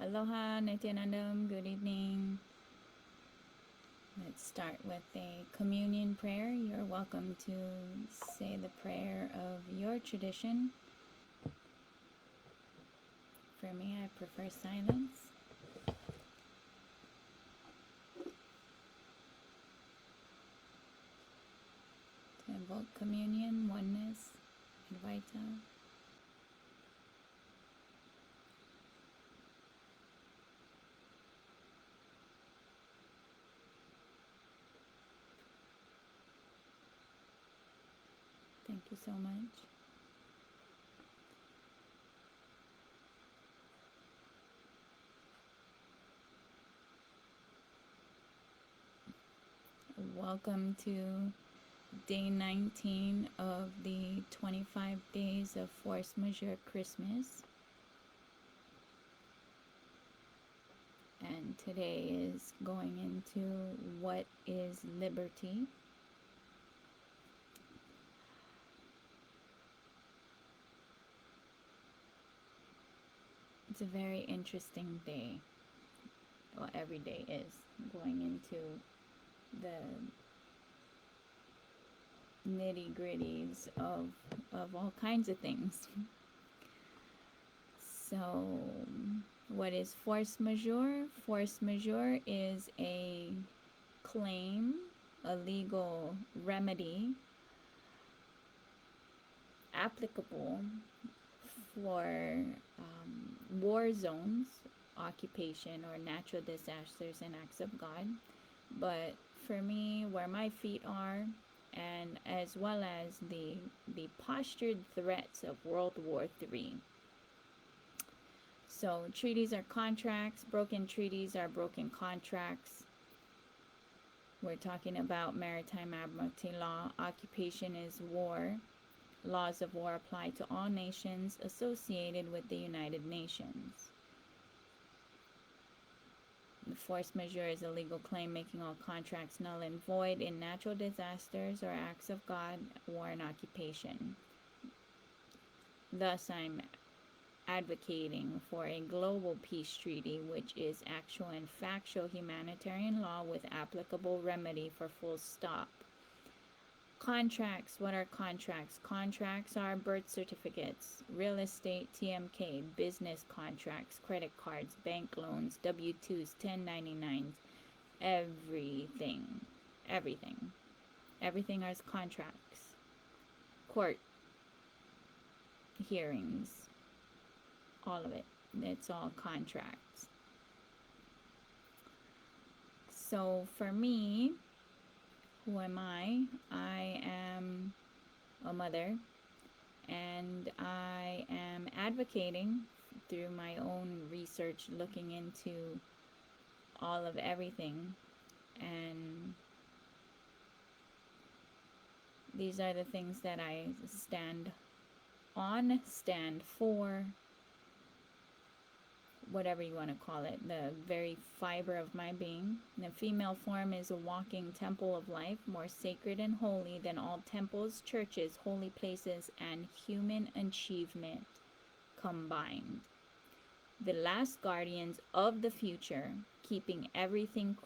Aloha, Nityanandam, good evening. Let's start with a communion prayer. You're welcome to say the prayer of your tradition. For me, I prefer silence. To invoke communion, oneness, Advaita. Thank you so much. Welcome to day 19 of the 25 days of Force Majeure Christmas. And today is going into what is liberty. It's a very interesting day. Well, every day is going into the nitty-gritties of all kinds of things. So, what is force majeure? Force majeure is a claim, a legal remedy applicable for war zones, occupation, or natural disasters and acts of God. But for me, where my feet are, and as well as the postured threats of World War III. So treaties are contracts, broken treaties are broken contracts. We're talking about Maritime Admiralty Law. Occupation is war. Laws of war apply to all nations associated with the United Nations. The force majeure is a legal claim making all contracts null and void in natural disasters or acts of God, war, and occupation. Thus, I'm advocating for a global peace treaty, which is actual and factual humanitarian law with applicable remedy for full stop. Contracts. What are contracts? Contracts are birth certificates, real estate, TMK, business contracts, credit cards, bank loans, W-2s, 1099s, everything. Everything are contracts. Court hearings, all of it. It's all contracts. So for me, who am I? I am a mother, and I am advocating through my own research, looking into all of everything. And these are the things that I stand on, stand for, whatever you want to call it, the very fiber of my being. The female form is a walking temple of life, more sacred and holy than all temples, churches, holy places, and human achievement combined. The last guardians of the future, keeping everything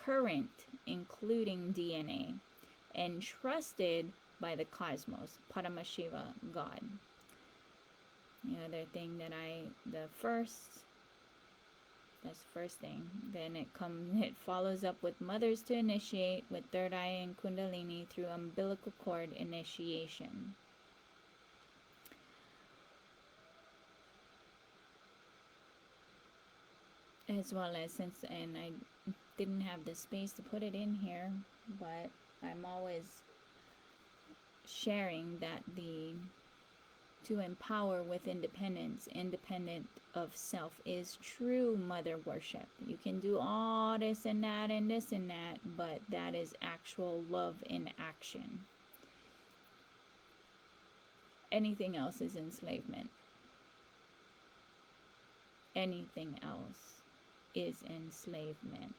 current, including DNA, entrusted by the cosmos, Paramashiva, God. The other thing that that's the first thing. Then it follows up with mothers to initiate with third eye and kundalini through umbilical cord initiation. As well as, and I didn't have the space to put it in here, but I'm always sharing that to empower with independence, independent of self, is true mother worship. You can do all this and that and this and that, but that is actual love in action. Anything else is enslavement. Anything else is enslavement.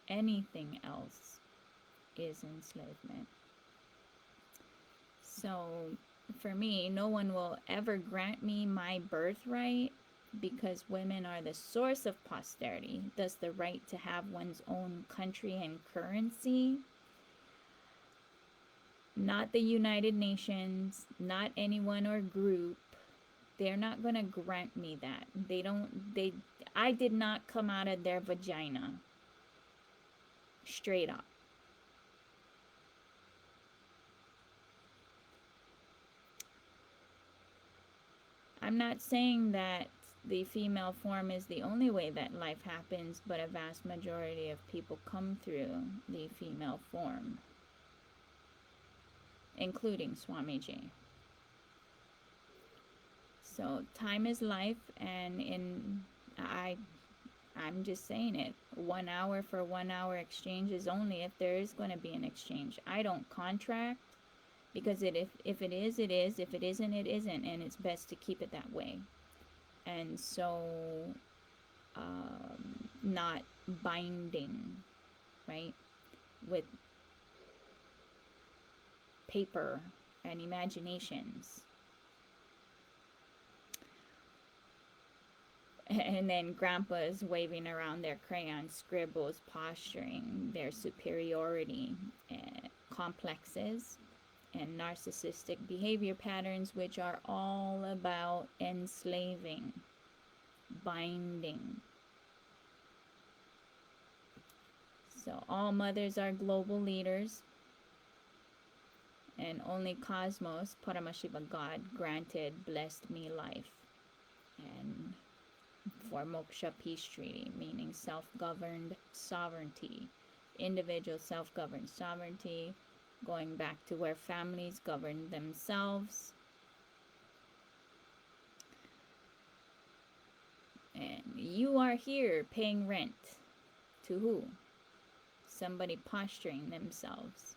Anything else is enslavement. So for me, no one will ever grant me my birthright, because women are the source of posterity, thus the right to have one's own country and currency. Not the United Nations, not anyone or group. They're not going to grant me that. I did not come out of their vagina. Straight up. I'm not saying that the female form is the only way that life happens, but a vast majority of people come through the female form, including Swamiji. So time is life, and I'm just saying it. 1 hour for 1 hour exchange is only if there is going to be an exchange. I don't contract, because if it is, it is. If it isn't, it isn't, and it's best to keep it that way. And so, not binding, right, with paper and imaginations. And then grandpas waving around their crayon scribbles, posturing their superiority, complexes, and narcissistic behavior patterns, which are all about enslaving, binding. So all mothers are global leaders, and only Cosmos, Paramashiva God, granted, blessed me life. And for Moksha Peace Treaty, meaning self-governed sovereignty, individual self-governed sovereignty, going back to where families govern themselves. And you are here paying rent. To who? Somebody posturing themselves.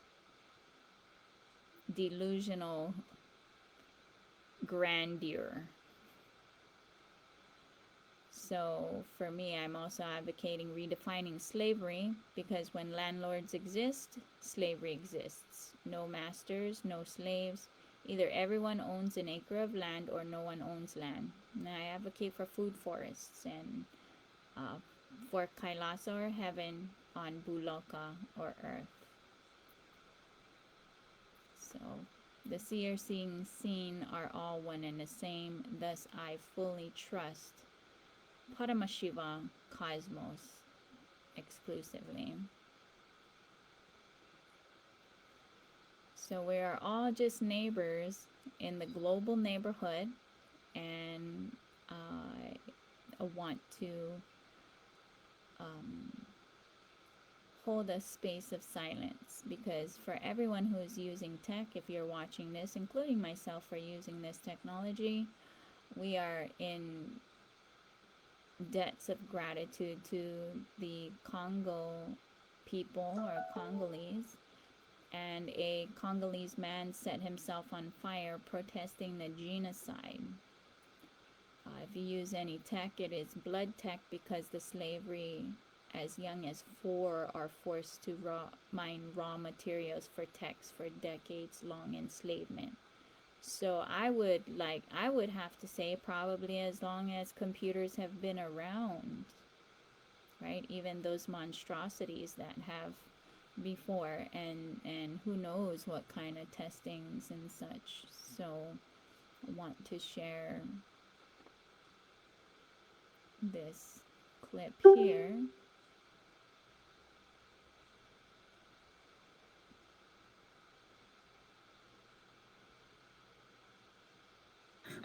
Delusional grandeur. So for me, I'm also advocating redefining slavery, because when landlords exist, slavery exists. No masters, no slaves. Either everyone owns an acre of land or no one owns land. And I advocate for food forests and for Kailasa or heaven on Buloka or earth. So the seer, seeing, seen are all one and the same. Thus I fully trust Paramashiva Cosmos exclusively. So we are all just neighbors in the global neighborhood, and I want to hold a space of silence, because for everyone who is using tech, if you're watching this, including myself for using this technology, we are in debts of gratitude to the Congo people, or Congolese. And a Congolese man set himself on fire protesting the genocide. If you use any tech, it is blood tech, because the slavery as young as 4 are forced to mine raw materials for techs for decades-long enslavement. So I would have to say probably as long as computers have been around, right? Even those monstrosities that have before, and who knows what kind of testings and such. So I want to share this clip here.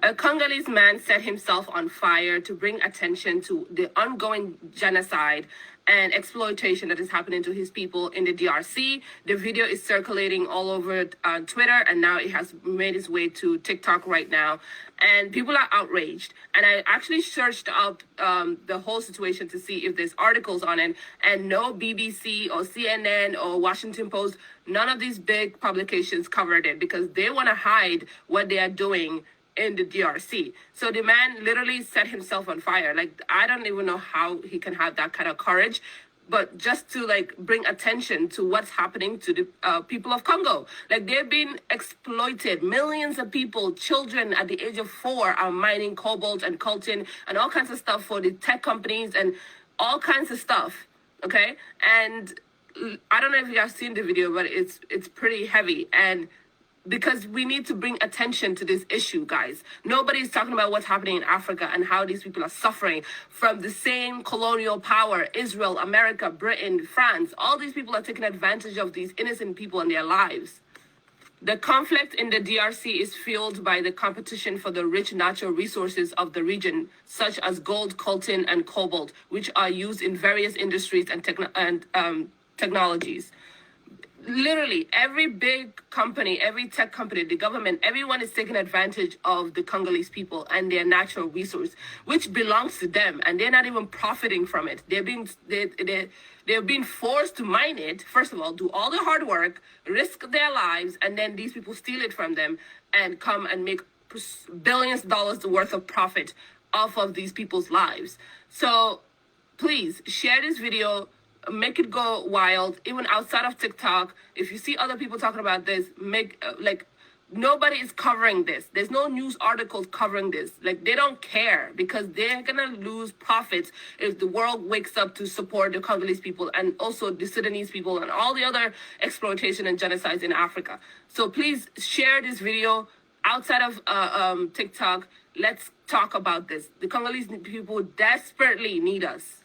A Congolese man set himself on fire to bring attention to the ongoing genocide and exploitation that is happening to his people in the DRC. The video is circulating all over Twitter, and now it has made its way to TikTok right now. And people are outraged. And I actually searched up the whole situation to see if there's articles on it. And no BBC or CNN or Washington Post, none of these big publications covered it, because they want to hide what they are doing in the DRC. So the man literally set himself on fire. Like, I don't even know how he can have that kind of courage. but just to like bring attention to what's happening to the people of Congo. Like they're being exploited. Millions of people, children at the age of 4 are mining cobalt and coltan and all kinds of stuff for the tech companies and all kinds of stuff. Okay. And I don't know if you guys seen the video, but it's pretty heavy. And because we need to bring attention to this issue, guys. Nobody's talking about what's happening in Africa and how these people are suffering from the same colonial power. Israel, America, Britain, France, all these people are taking advantage of these innocent people and their lives. The conflict in the DRC is fueled by the competition for the rich natural resources of the region, such as gold, coltan, and cobalt, which are used in various industries and technologies. Literally every big company, every tech company, the government, everyone is taking advantage of the Congolese people and their natural resource, which belongs to them, and they're not even profiting from it. They're being forced to mine it. First of all, do all the hard work, risk their lives, and then these people steal it from them and come and make billions of dollars worth of profit off of these people's lives. So please share this video. Make it go wild, even outside of TikTok. If you see other people talking about this, nobody is covering this. There's no news articles covering this. Like, they don't care because they're gonna lose profits if the world wakes up to support the Congolese people and also the Sudanese people and all the other exploitation and genocides in Africa. So please share this video outside of TikTok. Let's talk about this. The Congolese people desperately need us.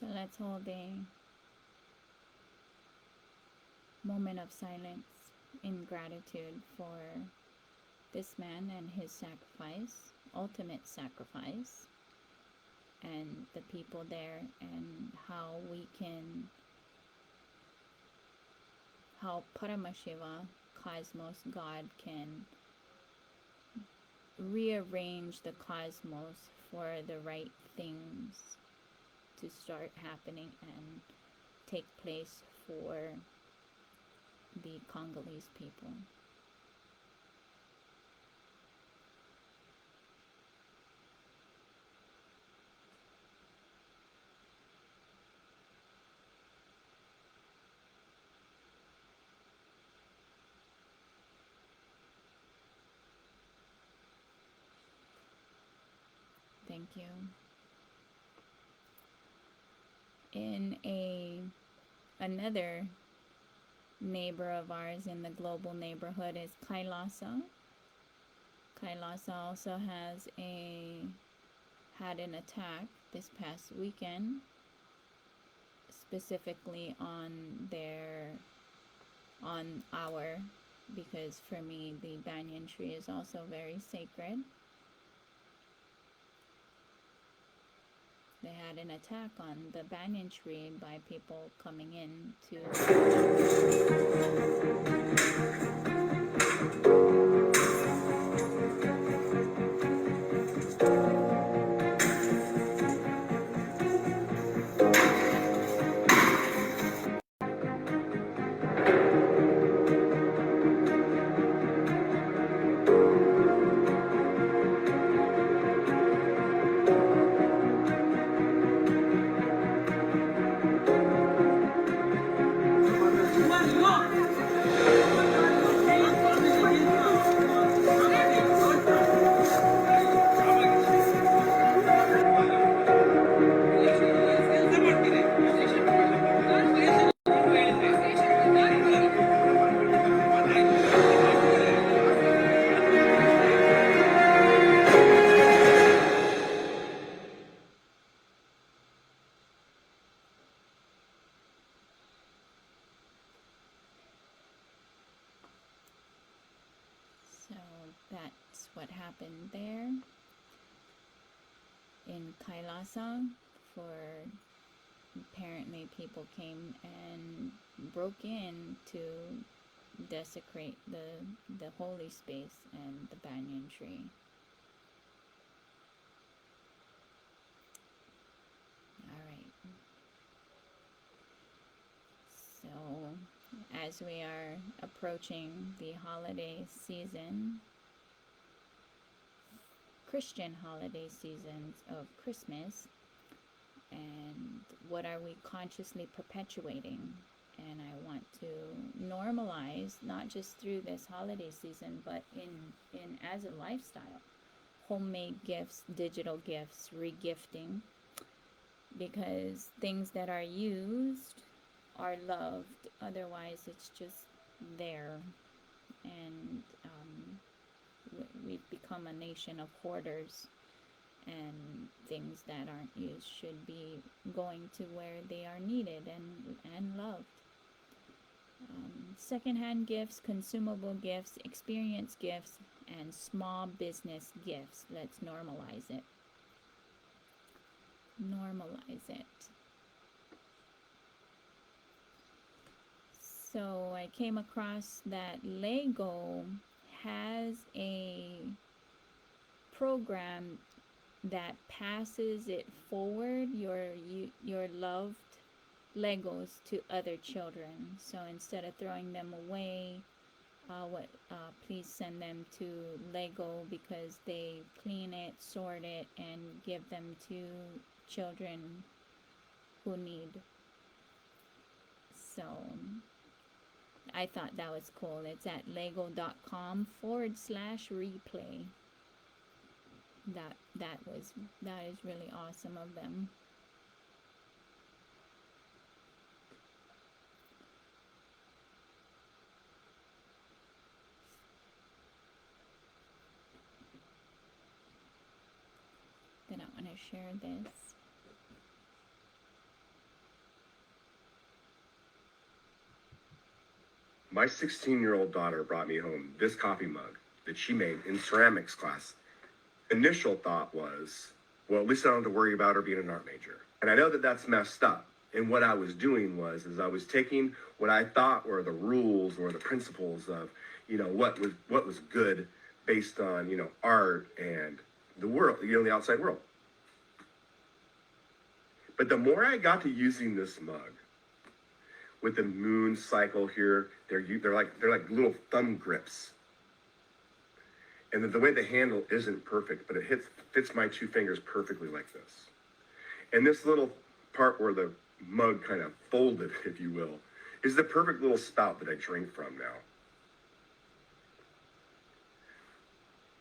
So let's hold a moment of silence in gratitude for this man and his sacrifice, ultimate sacrifice, and the people there, and how Paramashiva, Cosmos, God, can rearrange the cosmos for the right things to start happening and take place for the Congolese people. Thank you. In another neighbor of ours in the global neighborhood is Kailasa. Kailasa also had an attack this past weekend, specifically because for me the banyan tree is also very sacred. They had an attack on the banyan tree by people coming in to that's what happened there in Kailasa. Apparently people came and broke in to desecrate the holy space and the banyan tree. All right. So as we are approaching the holiday season, Christian holiday seasons of Christmas, and what are we consciously perpetuating? And I want to normalize, not just through this holiday season, but in as a lifestyle, homemade gifts, digital gifts, regifting, because things that are used are loved. Otherwise, it's just there. And we've become a nation of hoarders, and things that aren't used should be going to where they are needed and loved. Secondhand gifts, consumable gifts, experience gifts, and small business gifts. Let's normalize it. Normalize it. So I came across that Lego has a program that passes it forward, your loved Legos, to other children. So instead of throwing them away, please send them to Lego, because they clean it, sort it, and give them to children who need. So I thought that was cool. It's at lego.com/replay. That is really awesome of them. Then I want to share this. My 16-year-old daughter brought me home this coffee mug that she made in ceramics class. Initial thought was, well, at least I don't have to worry about her being an art major. And I know that that's messed up. And what I was doing was I was taking what I thought were the rules or the principles of, what was good based on, art and the world, the outside world. But the more I got to using this mug, with the moon cycle here, they're like little thumb grips. And the way the handle isn't perfect, but it fits my two fingers perfectly like this. And this little part where the mug kind of folded, if you will, is the perfect little spout that I drink from now.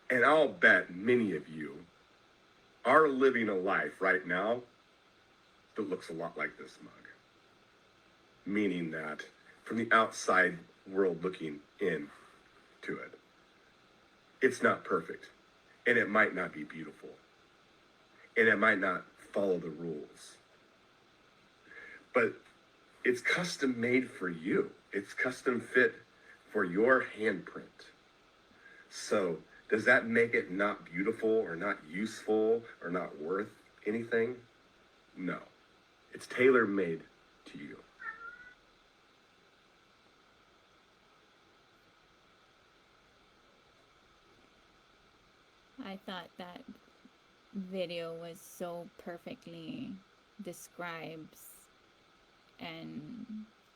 And I'll bet many of you are living a life right now that looks a lot like this mug. Meaning that from the outside world looking in to it, it's not perfect, and it might not be beautiful, and it might not follow the rules, but it's custom made for you. It's custom fit for your handprint. So does that make it not beautiful or not useful or not worth anything? No, it's tailor-made to you. I thought that video was so perfectly describes and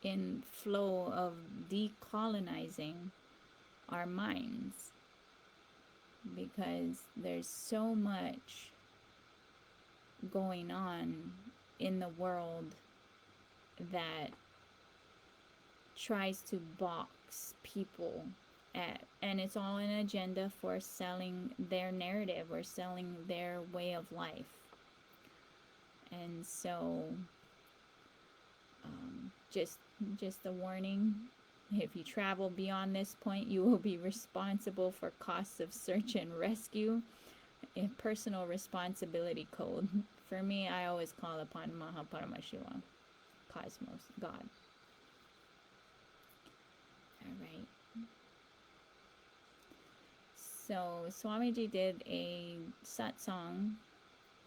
in flow of decolonizing our minds, because there's so much going on in the world that tries to box people at, and it's all an agenda for selling their narrative or selling their way of life. And so just a warning, if you travel beyond this point, you will be responsible for costs of search and rescue. A personal responsibility code. For me, I always call upon Mahaparamashiva, Cosmos, God. All right. So Swamiji did a satsang,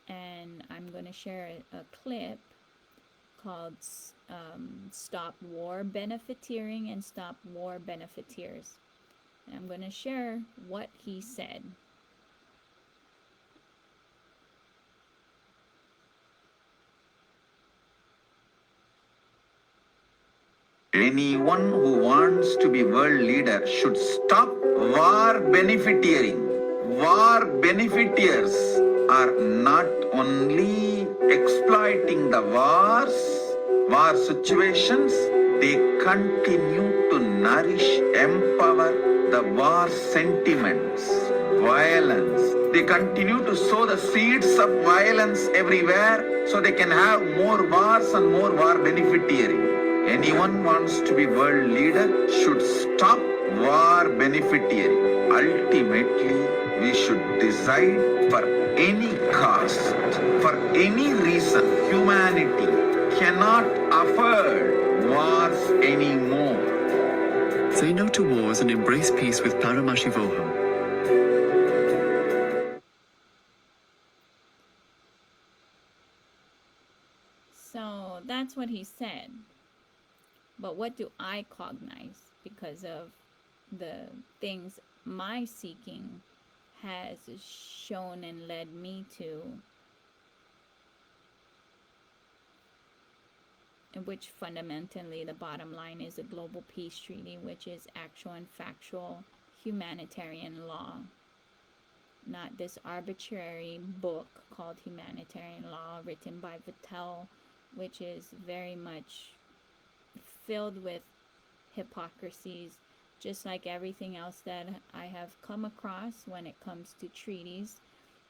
and I'm going to share a clip called Stop War Benefiteering and Stop War Benefiteers. And I'm going to share what he said. Anyone who wants to be world leader should stop war benefiteering. War benefiteers are not only exploiting the war situations, they continue to nourish, empower the war sentiments, violence. They continue to sow the seeds of violence everywhere so they can have more wars and more war benefiteering. Anyone wants to be world leader should stop war benefiteering. Ultimately, we should decide for any cost, for any reason. Humanity cannot afford wars anymore. Say no to wars and embrace peace with Paramashivoham. So that's what he said. But what do I cognize because of the things my seeking has shown and led me to, which fundamentally the bottom line is a global peace treaty, which is actual and factual humanitarian law, not this arbitrary book called Humanitarian Law written by Vattel, which is very much filled with hypocrisies, just like everything else that I have come across when it comes to treaties.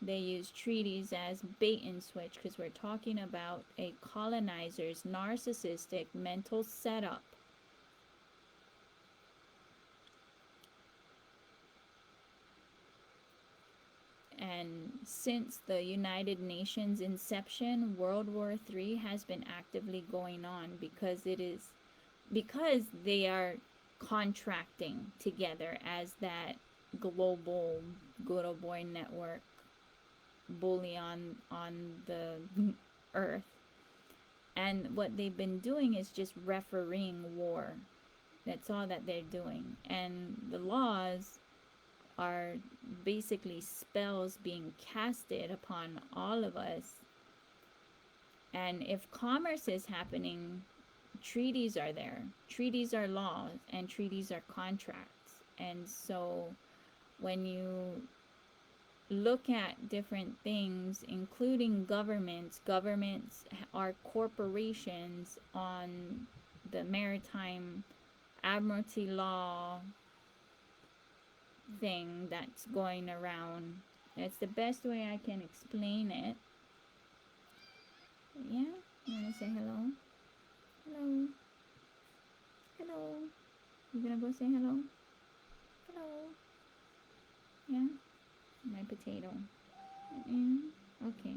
They use treaties as bait and switch because we're talking about a colonizer's narcissistic mental setup. And since the United Nations inception, World War III has been actively going on because they are contracting together as that global good old boy network bully on the earth. And what they've been doing is just refereeing war. That's all that they're doing. And the laws are basically spells being casted upon all of us. And if commerce is happening, treaties are there. Treaties are laws and treaties are contracts. And so when you look at different things, including governments are corporations on the Maritime Admiralty Law thing that's going around. That's the best way I can explain it. Yeah? You wanna say hello? Hello. Hello. You gonna go say hello? Hello. Yeah? My potato. Okay.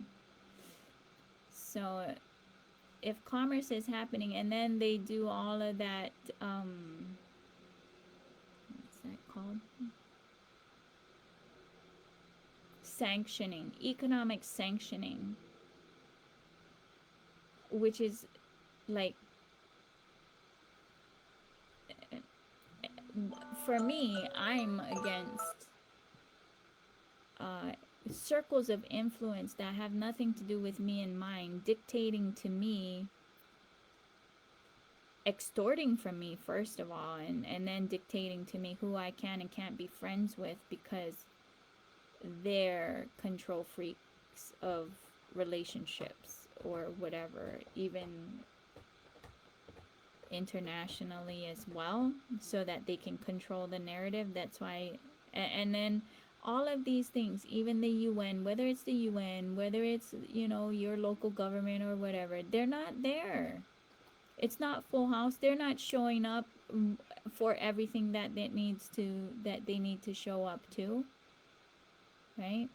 So if commerce is happening and then they do all of that, what's that called? Sanctioning, economic sanctioning, which is like, for me, I'm against circles of influence that have nothing to do with me and mine dictating to me, extorting from me first of all, and then dictating to me who I can and can't be friends with because they're control freaks of relationships or whatever, even internationally as well, so that they can control the narrative. That's why, and then all of these things, even the UN, whether it's the UN, whether it's, you know, your local government or whatever, they're not there. It's not full house. They're not showing up for everything that they need to show up to, right?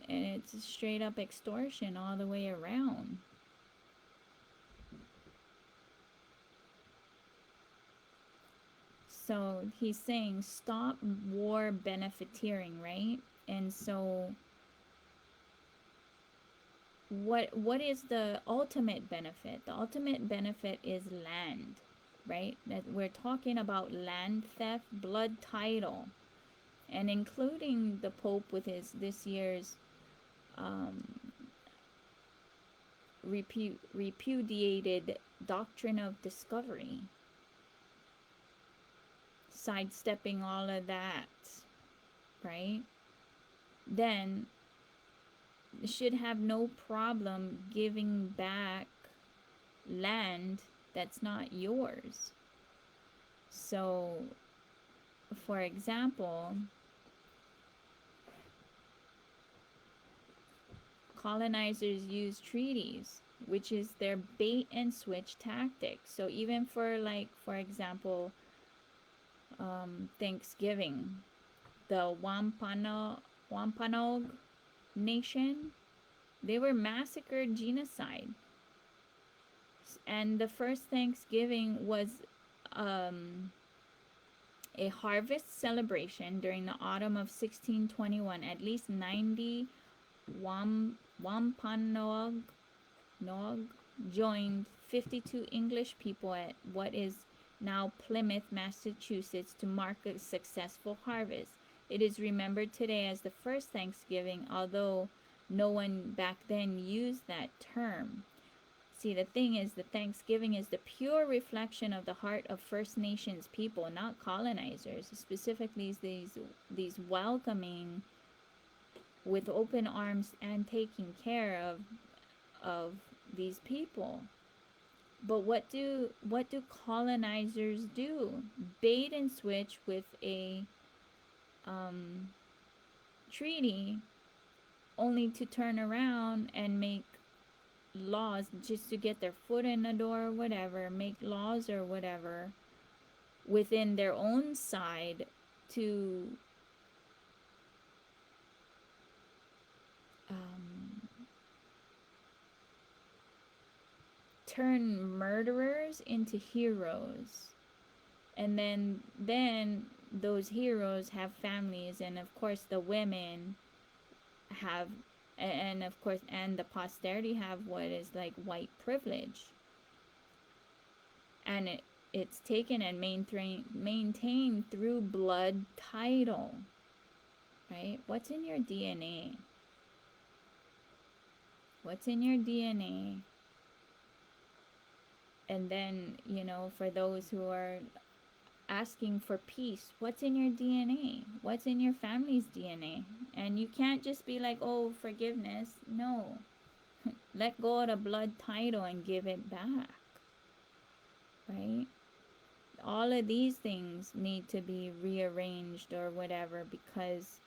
And it's straight up extortion all the way around. So he's saying stop war benefiteering, right? And so what is the ultimate benefit? The ultimate benefit is land, right? That we're talking about land theft, blood title, and including the Pope with his this year's repudiated doctrine of discovery. sidestepping all of that, right? Then should have no problem giving back land that's not yours. So, for example, colonizers use treaties, which is their bait and switch tactic. So even for, like, for example, Thanksgiving, the Wampanoag nation, they were massacred, genocide. And the first Thanksgiving was a harvest celebration during the autumn of 1621. At least 90 Wampanoag joined 52 English people at what is now Plymouth, Massachusetts, to mark a successful harvest. It is remembered today as the first Thanksgiving, although no one back then used that term. See, the thing is, the Thanksgiving is the pure reflection of the heart of First Nations people, not colonizers. Specifically, these welcoming with open arms and taking care of these people. But what do colonizers do? Bait and switch with a treaty, only to turn around and make laws just to get their foot in the door or whatever, make laws or whatever within their own side to turn murderers into heroes. And then those heroes have families, and of course the women have, and of course, and the posterity have what is like white privilege, and it's taken and maintained through blood title, right? What's in your DNA? What's in your DNA? And then, you know, for those who are asking for peace, what's in your DNA? What's in your family's DNA? And you can't just be like, oh, forgiveness. No. Let go of the blood title and give it back. Right? All of these things need to be rearranged or whatever, because,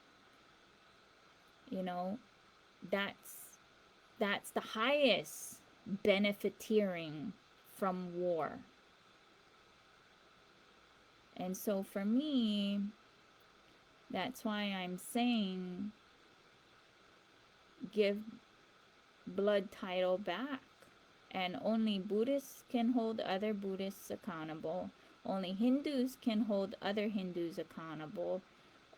you know, that's the highest benefiteering from war. And so for me, that's why I'm saying give blood title back. And only Buddhists can hold other Buddhists accountable. Only Hindus can hold other Hindus accountable.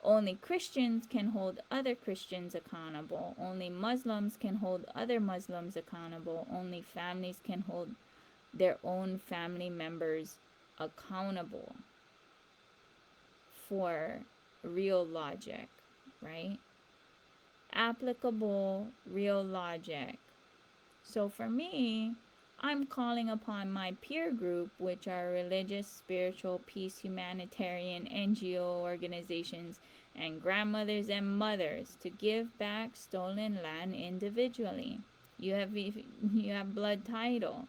Only Christians can hold other Christians accountable. Only Muslims can hold other Muslims accountable. Only families can hold their own family members accountable for real logic, right? Applicable real logic. So for me, I'm calling upon my peer group, which are religious, spiritual, peace, humanitarian, NGO organizations, and grandmothers and mothers, to give back stolen land individually. You have blood title.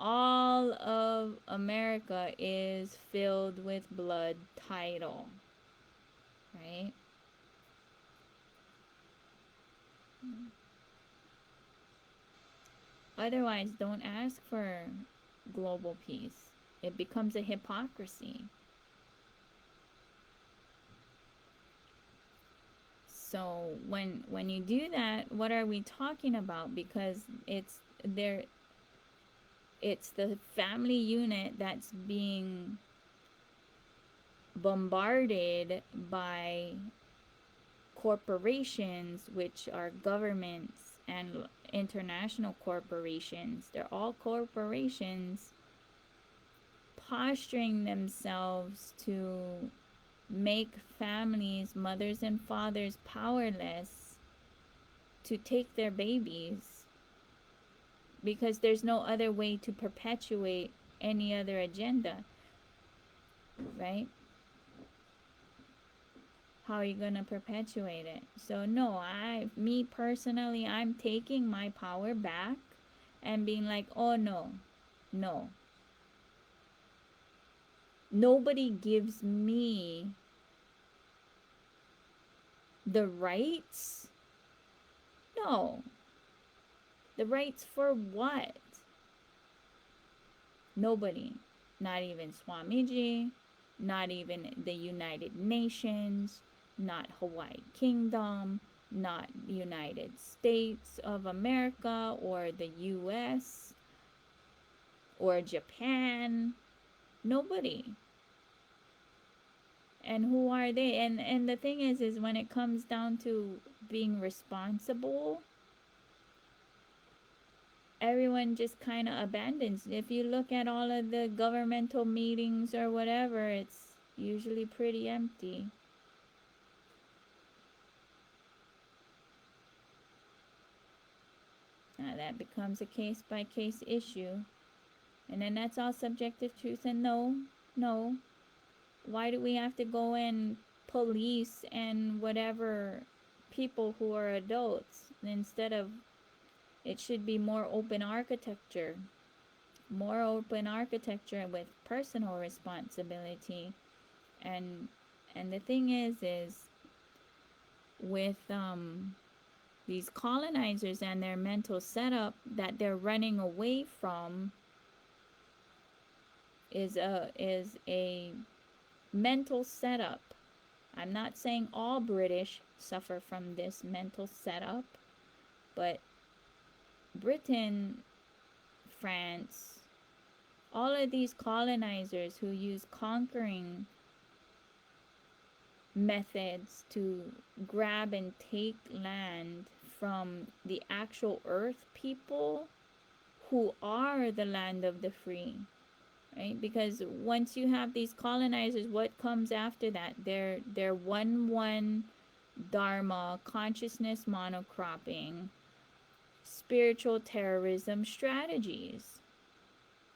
All of America is filled with blood title, right? Otherwise, don't ask for global peace. It becomes a hypocrisy. So when you do that, what are we talking about? Because it's the family unit that's being bombarded by corporations, which are governments and international corporations. They're all corporations posturing themselves to make families, mothers and fathers, powerless to take their babies, because there's no other way to perpetuate any other agenda, right? how are you gonna perpetuate it? So no, me personally, I'm taking my power back and being like, oh no, no. Nobody gives me the rights. No. The rights for what? Nobody. Not even Swamiji, not even the United Nations, not Hawaii Kingdom, not United States of America or the US or Japan. Nobody. And who are they? And the thing is when it comes down to being responsible, everyone just kind of abandons. If you look at all of the governmental meetings or whatever, it's usually pretty empty. Now that becomes a case-by-case issue. And then that's all subjective truth. And no. Why do we have to go and police and whatever people who are adults instead of, it should be more open architecture with personal responsibility. And the thing is with these colonizers and their mental setup that they're running away from is a mental setup. I'm not saying all British suffer from this mental setup, but Britain, France, all of these colonizers who use conquering methods to grab and take land from the actual earth people who are the land of the free, right? Because once you have these colonizers, what comes after that? They're one dharma, consciousness monocropping, spiritual terrorism strategies,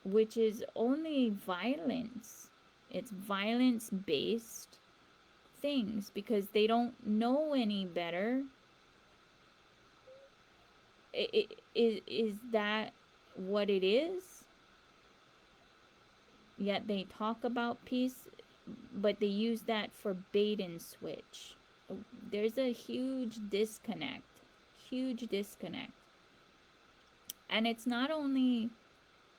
which is only violence. It's violence-based things because they don't know any better. Is that what it is? Yet they talk about peace, but they use that for bait and switch. There's a huge disconnect. And it's not only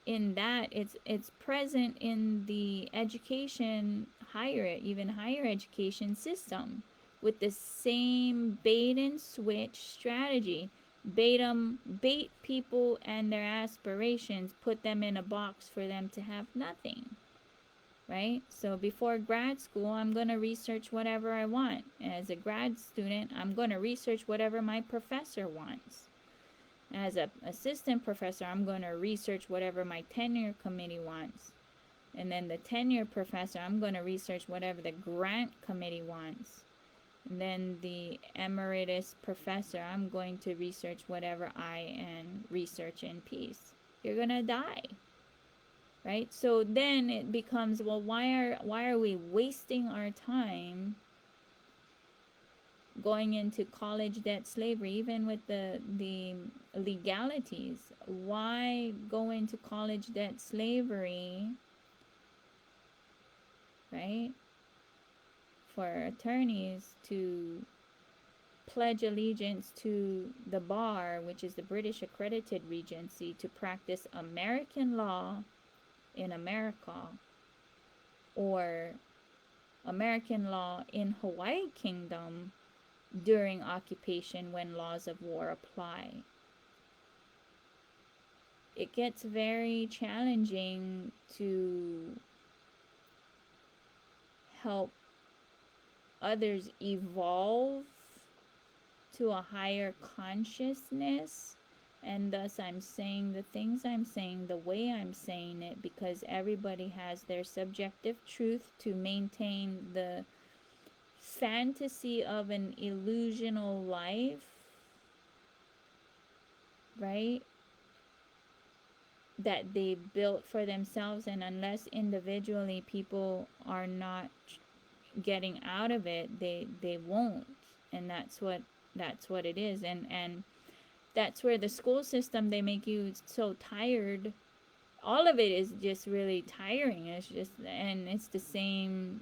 in that, it's present in the education, even higher education system with the same bait and switch strategy. Bait people and their aspirations, put them in a box for them to have nothing, right? So before grad school, I'm going to research whatever I want. As a grad student, I'm going to research whatever my professor wants. As an assistant professor, I'm going to research whatever my tenure committee wants. And then the tenure professor, I'm going to research whatever the grant committee wants. And then the emeritus professor, I'm going to research whatever I and research in peace. You're going to die. Right? So then it becomes, well, why are we wasting our time going into college debt slavery, even with the legalities? Why go into college debt slavery, right, for attorneys to pledge allegiance to the bar, which is the British accredited regency, to practice American law in America, or American law in Hawaii Kingdom during occupation when laws of war apply? It gets very challenging to help others evolve to a higher consciousness, and thus I'm saying the things I'm saying the way I'm saying it, because everybody has their subjective truth to maintain the fantasy of an illusional life, right, that they built for themselves. And unless individually people are not getting out of it, they won't. And that's what it is. And that's where the school system, they make you so tired. All of it is just really tiring. It's just, and it's the same.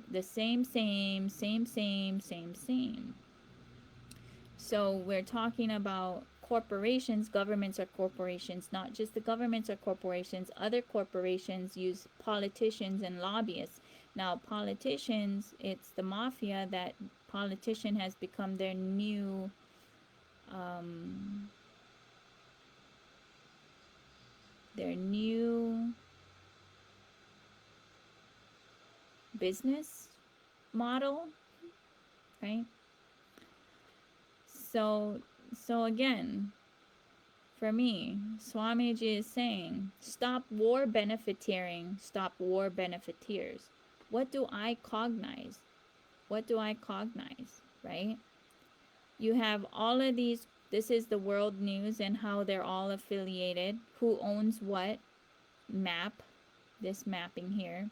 So we're talking about corporations. Governments are corporations. Not just the governments are corporations. Other corporations use politicians and lobbyists. Now, politicians, it's the mafia. That politician has become their new business model, right? So again, for me, Swamiji is saying, stop war benefiteering, stop war benefiteers. What do I cognize? Right? You have all of these, this is the world news and how they're all affiliated, who owns what map, this mapping here.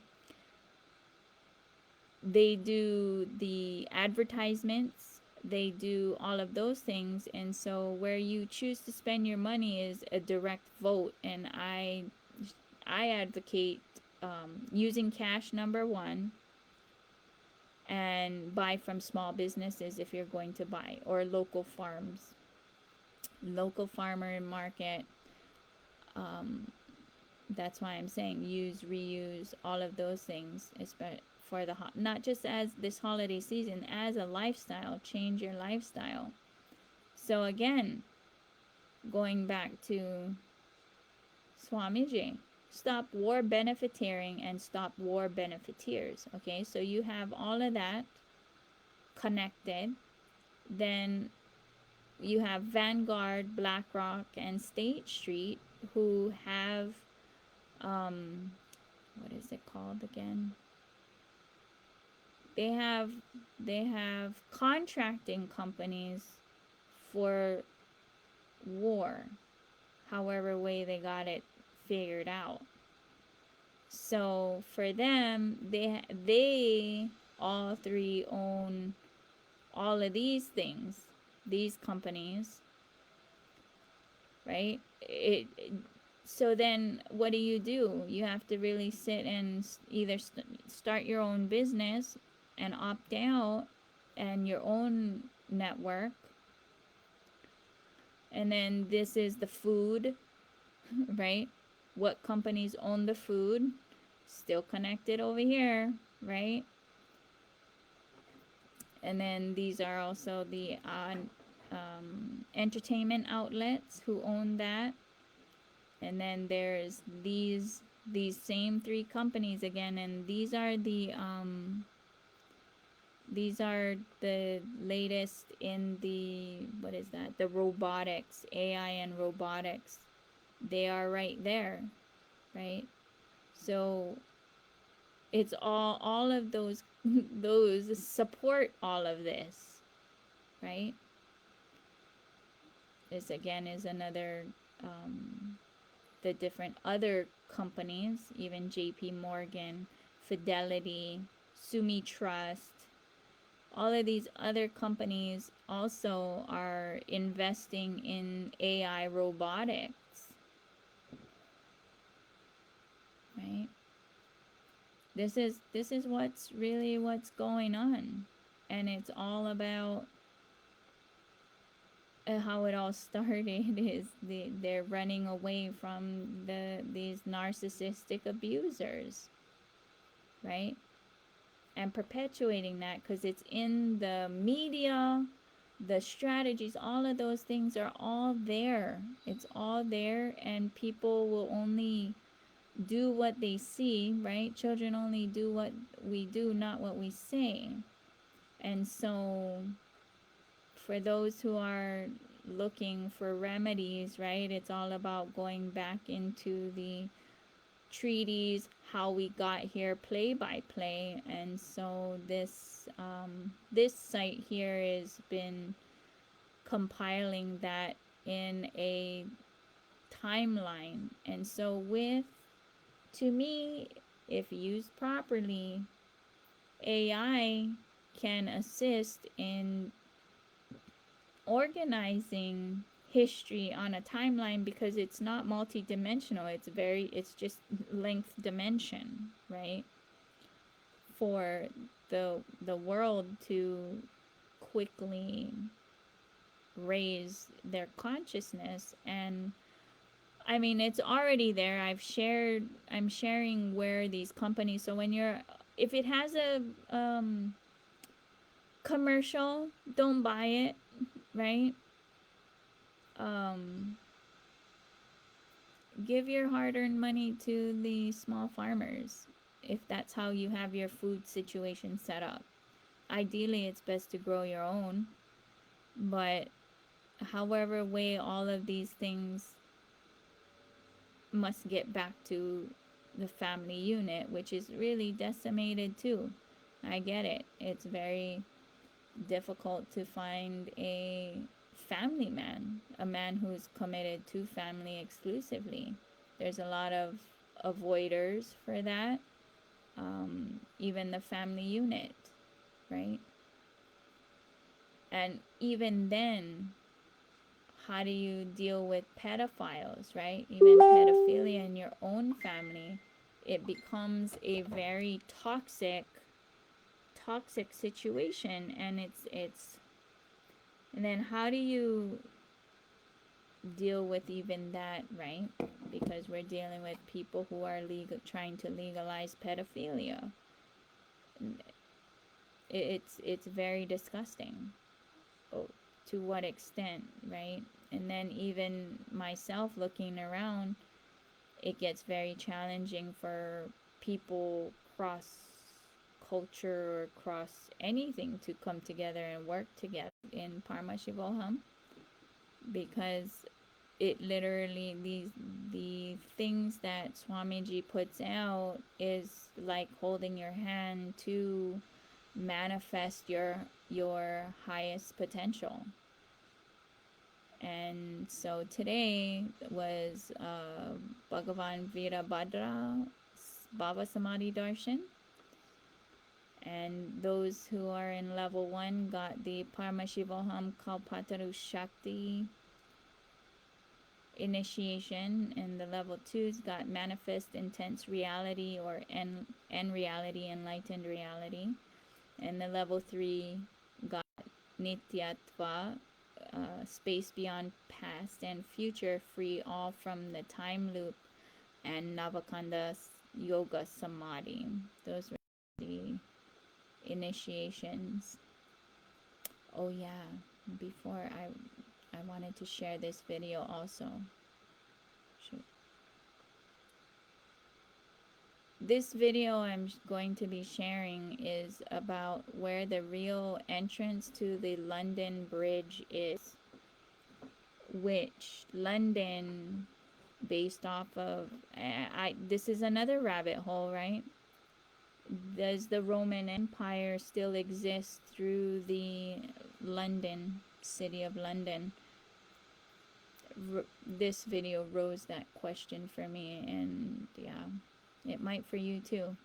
They do the advertisements, they do all of those things, and so where you choose to spend your money is a direct vote. And I advocate using cash, number one, and buy from small businesses if you're going to buy, or local farms, local farmer market. That's why I'm saying use, reuse, all of those things, especially for the not just as this holiday season, as a lifestyle. Change your lifestyle. So again, going back to Swamiji, stop war benefiteering and stop war benefiteers. Okay, so you have all of that connected. Then you have Vanguard, BlackRock, and State Street, who have what is it called again? They have contracting companies for war, however way they got it figured out. So for them, they all three own all of these things, these companies, right? So then what do? You have to really sit and either start your own business and opt out, and your own network. And then this is the food, right? What companies own the food? Still connected over here, right? And then these are also the entertainment outlets who own that. And then there's these same three companies again, and these are the latest in the, what is that? The robotics, AI and robotics. They are right there, right? So it's all of those support all of this, right? This again is another the different other companies, even JP Morgan, Fidelity, Sumi Trust, all of these other companies also are investing in AI robotics, right? This is what's going on, and it's all about how it all started is they're running away from these narcissistic abusers, right? And perpetuating that, because it's in the media, the strategies, all of those things are all there. It's all there, and people will only do what they see, right? Children only do what we do, not what we say. And so for those who are looking for remedies, right, it's all about going back into the treaties, how we got here, play by play. And so this site here has been compiling that in a timeline. And so to me, if used properly, AI can assist in organizing history on a timeline, because it's not multi-dimensional. It's just length dimension, right? For the world to quickly raise their consciousness. And I mean, it's already there. I'm sharing where these companies, so if it has a commercial, don't buy it, right? Give your hard-earned money to the small farmers if that's how you have your food situation set up. Ideally, it's best to grow your own, but however way, all of these things must get back to the family unit, which is really decimated too. I get it. It's very difficult to find a family man, a man who's committed to family exclusively. There's a lot of avoiders for that. Even the family unit, right? And even then, how do you deal with pedophiles, right? Even pedophilia in your own family, it becomes a very toxic situation. And and then how do you deal with even that, right? Because we're dealing with people who are trying to legalize pedophilia. It's very disgusting. Oh, to what extent, right? And then even myself looking around, it gets very challenging for people cross culture or cross anything to come together and work together in Parmashivoham, because it literally, the things that Swamiji puts out is like holding your hand to manifest your highest potential. And so today was Bhagavan Virabhadra Bhava Samadhi Darshan. And those who are in level 1 got the Parmashivoham Kalpataru Shakti initiation, and the level 2s got Manifest Intense Reality, or N Reality, Enlightened Reality. And the level 3 got Nityatva, Space Beyond Past and Future, Free All from the Time Loop, and Navakanda Yoga Samadhi. Those were the initiations. Oh yeah, before I wanted to share this video also. This video I'm going to be sharing is about where the real entrance to the London Bridge is, which London, based off of, this is another rabbit hole, right? Does the Roman Empire still exist through the London, city of London? This video rose that question for me, and yeah, it might for you too.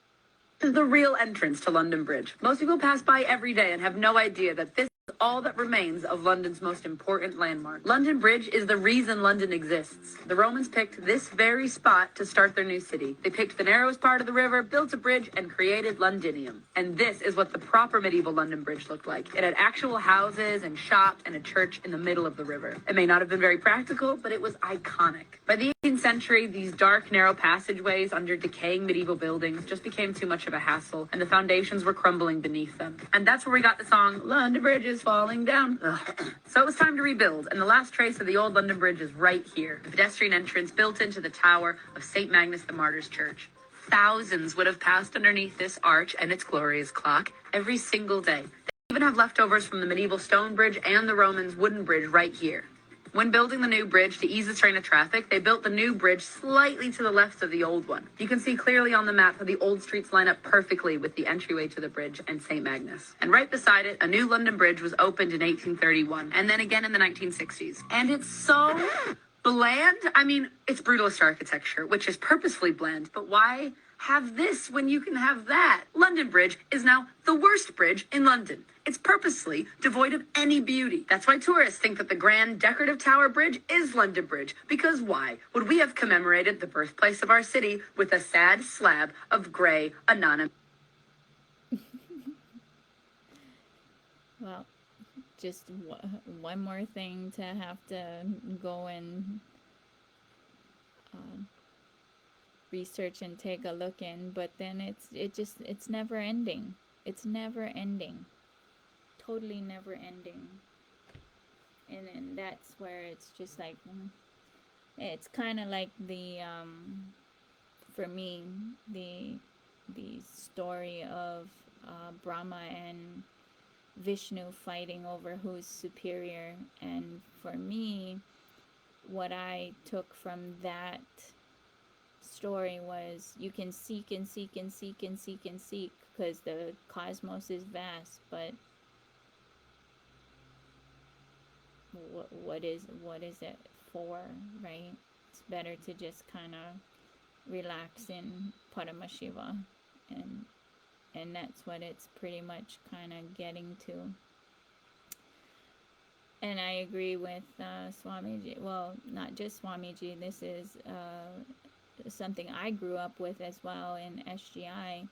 This is the real entrance to London Bridge. Most people pass by every day and have no idea that this is all that remains of London's most important landmark. London Bridge is the reason London exists. The Romans picked this very spot to start their new city. They picked the narrowest part of the river, built a bridge, and created Londinium. And this is what the proper medieval London Bridge looked like. It had actual houses and shops and a church in the middle of the river. It may not have been very practical, but it was iconic. By the 18th century, these dark, narrow passageways under decaying medieval buildings just became too much of a hassle, and the foundations were crumbling beneath them. And that's where we got the song, London Bridge is falling down. So it was time to rebuild, and the last trace of the old London Bridge is right here, the pedestrian entrance built into the tower of St. Magnus the Martyr's Church. Thousands would have passed underneath this arch and its glorious clock every single day. They even have leftovers from the medieval stone bridge and the Romans' wooden bridge right here. When building the new bridge to ease the strain of traffic, they built the new bridge slightly to the left of the old one. You can see clearly on the map how the old streets line up perfectly with the entryway to the bridge and St. Magnus. And right beside it, a new London Bridge was opened in 1831, and then again in the 1960s. And it's so bland. I mean, it's brutalist architecture, which is purposefully bland, but why have this when you can have that? London Bridge is now the worst bridge in London. It's purposely devoid of any beauty. That's why tourists think that the grand decorative tower bridge is London Bridge. Because why would we have commemorated the birthplace of our city with a sad slab of gray anonymous? Well, just one more thing to have to go and research and take a look in, but then it's never ending. It's never ending. Totally never ending. And then that's where it's just like, it's kind of like the for me, the story of Brahma and Vishnu fighting over who's superior. And for me, what I took from that story was, you can seek and seek and seek and seek and seek because the cosmos is vast, but what is it for, right? It's better to just kind of relax in Paramashiva, and that's what it's pretty much kind of getting to. And I agree with Swamiji. Well, not just Swamiji. This is something I grew up with as well in SGI.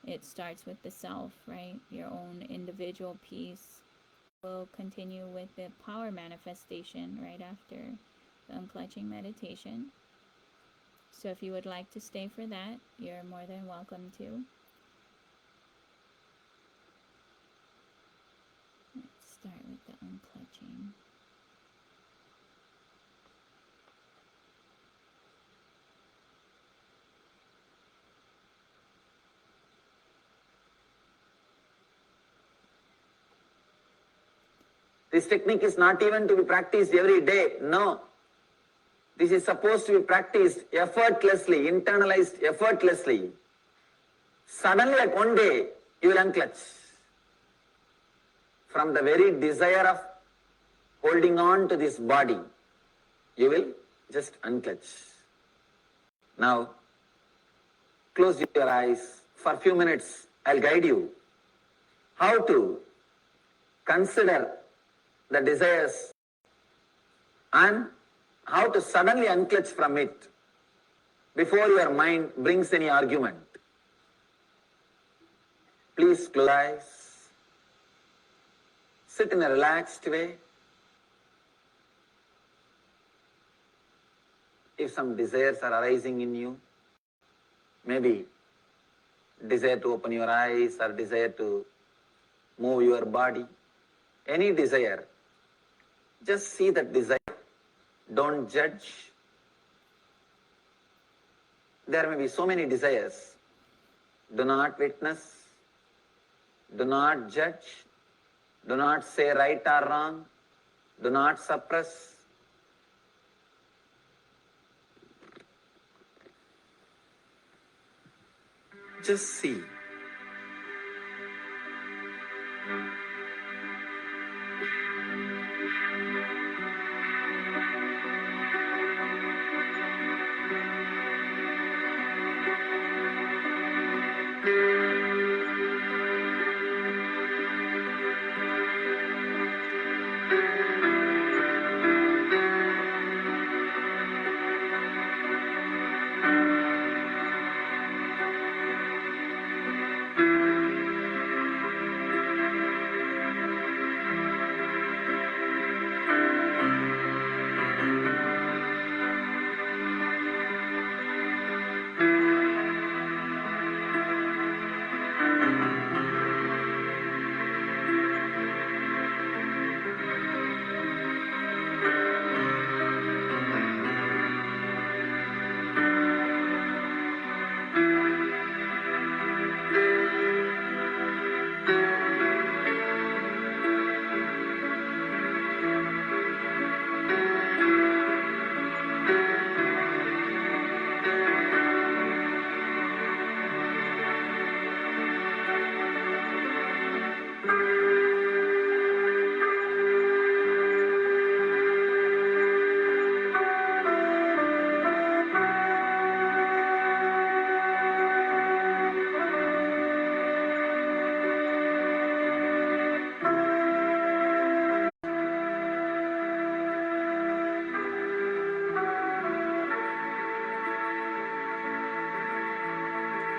It starts with the self, right? Your own individual peace. We'll continue with the power manifestation right after the unclutching meditation. So if you would like to stay for that, you're more than welcome to. Let's start with the unclutching. This technique is not even to be practiced every day. No. This is supposed to be practiced effortlessly, internalized effortlessly. Suddenly at one day, you will unclutch. From the very desire of holding on to this body, you will just unclutch. Now, close your eyes. For a few minutes, I'll guide you how to consider the desires and how to suddenly unclutch from it before your mind brings any argument. Please close your eyes. Sit in a relaxed way. If some desires are arising in you, maybe desire to open your eyes or desire to move your body, any desire, just see that desire. Don't judge. There may be so many desires. Do not witness. Do not judge. Do not say right or wrong. Do not suppress. Just see.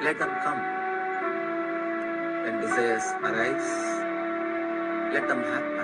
let them come. When desires arise, let them happen.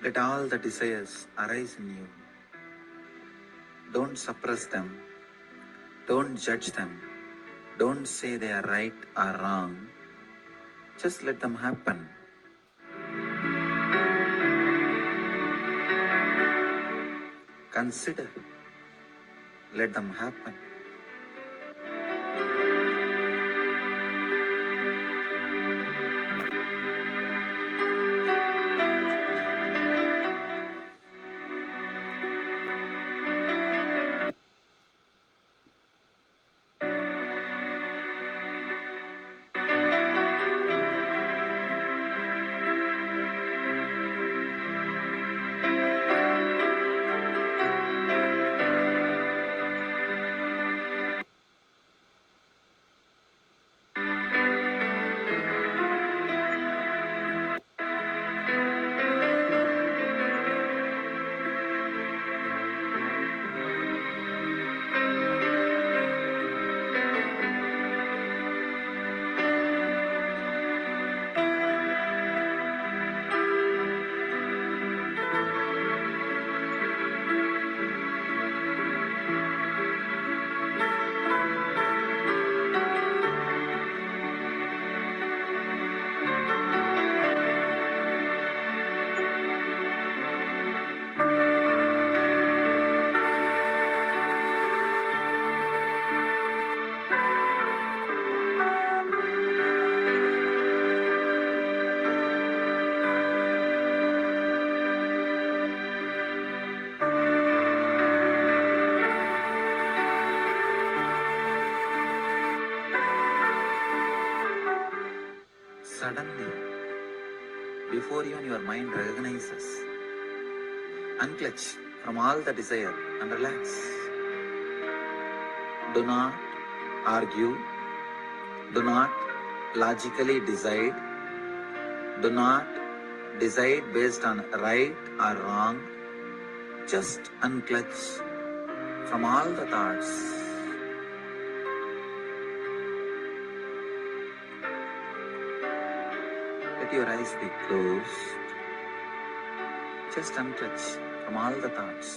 Let all the desires arise in you. Don't suppress them. Don't judge them. Don't say they are right or wrong. Just let them happen. Consider. Let them happen. suddenly, before even your mind recognizes. Unclutch from all the desire and relax. Do not argue. Do not logically decide. Do not decide based on right or wrong. Just unclutch from all the thoughts. Let your eyes be closed. Just unclutch from all the thoughts.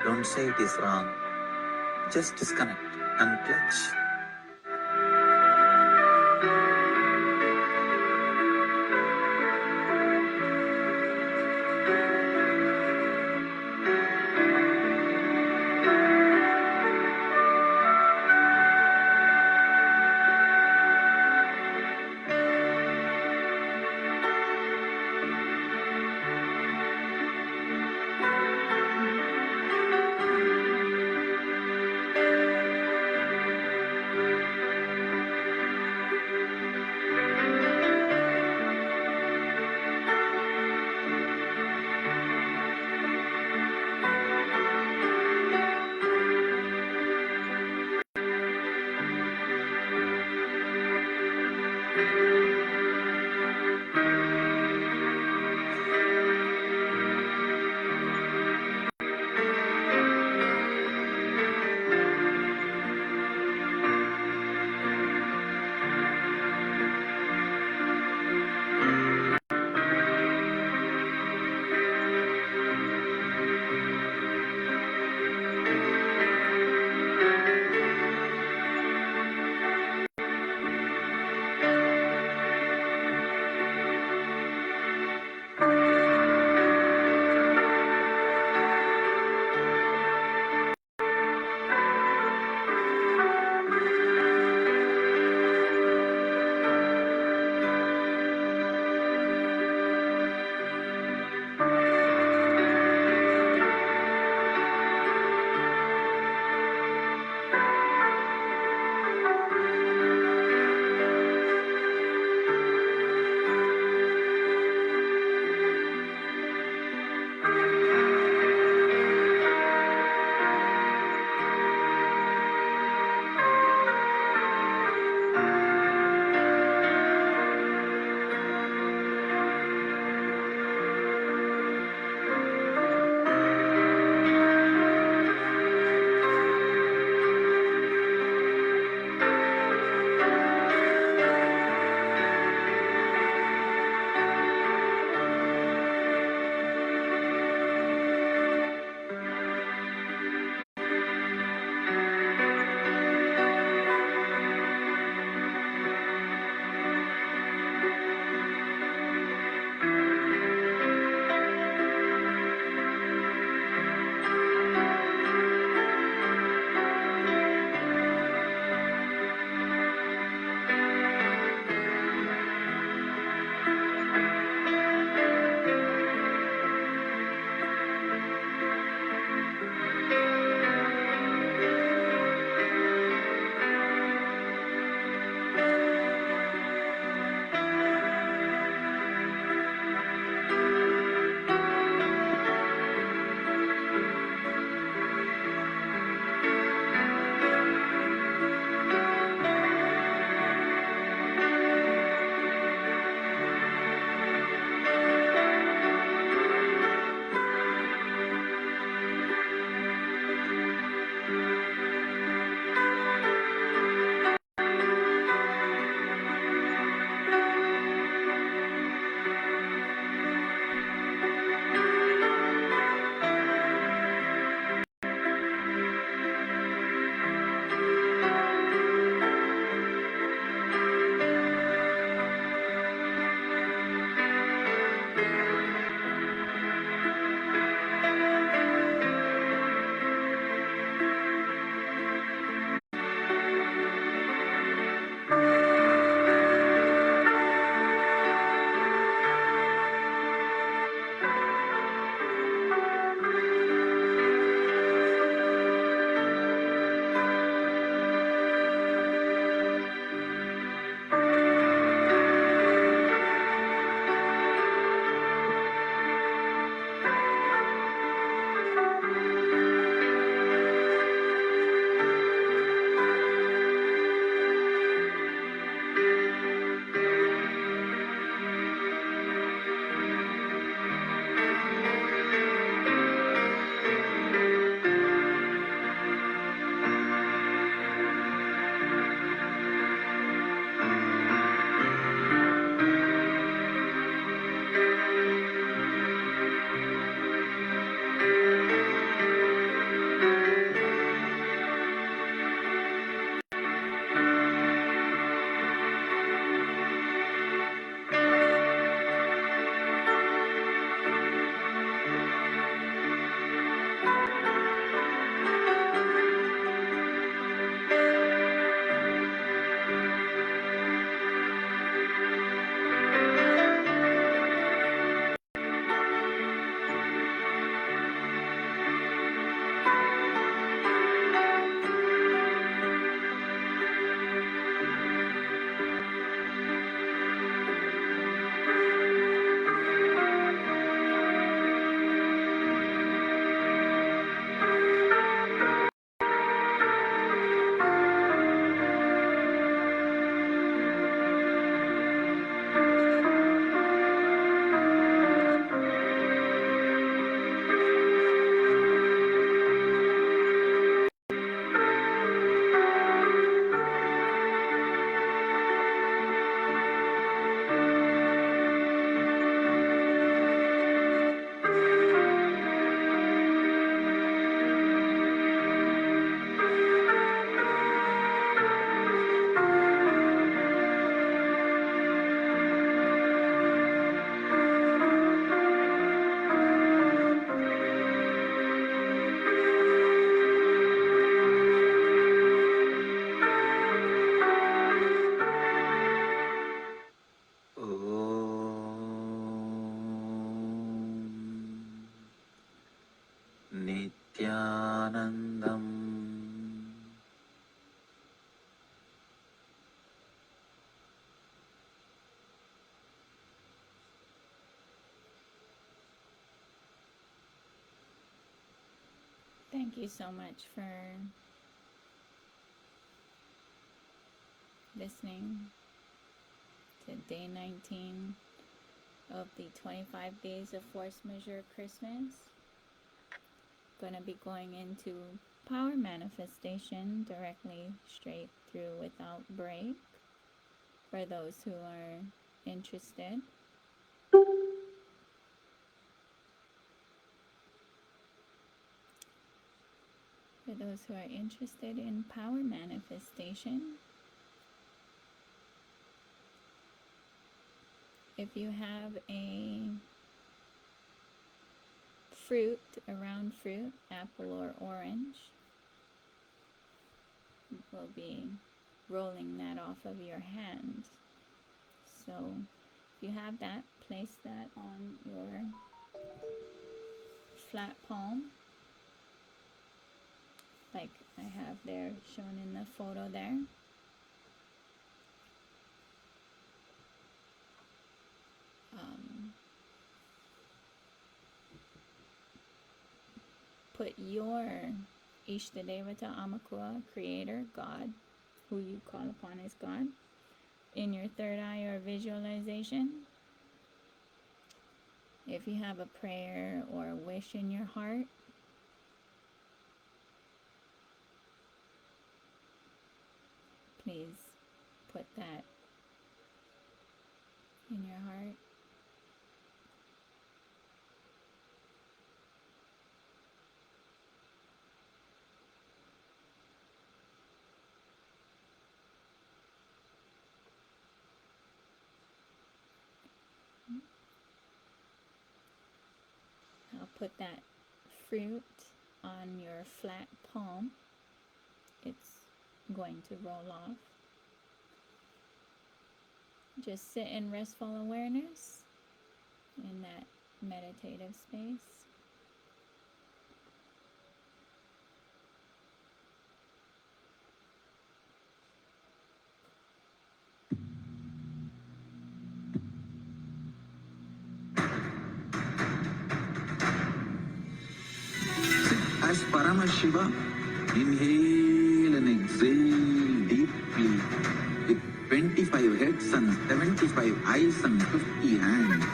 Don't say it is wrong. Just disconnect and clutch. Thank you so much for listening to day 19 of the 25 days of force majeure Christmas. Going to be going into power manifestation directly, straight through, without break, for those who are interested. For those who are interested in power manifestation, if you have a fruit, a round fruit, apple or orange, we'll be rolling that off of your hand. So if you have that, place that on your flat palm, like I have there shown in the photo there. Put your Ishtadevata Amakua, creator, God, who you call upon as God, in your third eye or visualization. If you have a prayer or a wish in your heart, please put that in your heart. I'll put that fruit on your flat palm. It's going to roll off. Just sit in restful awareness in that meditative space. As Paramashiva, inhale and exhale deeply with 25 heads and 75 eyes and 50 hands.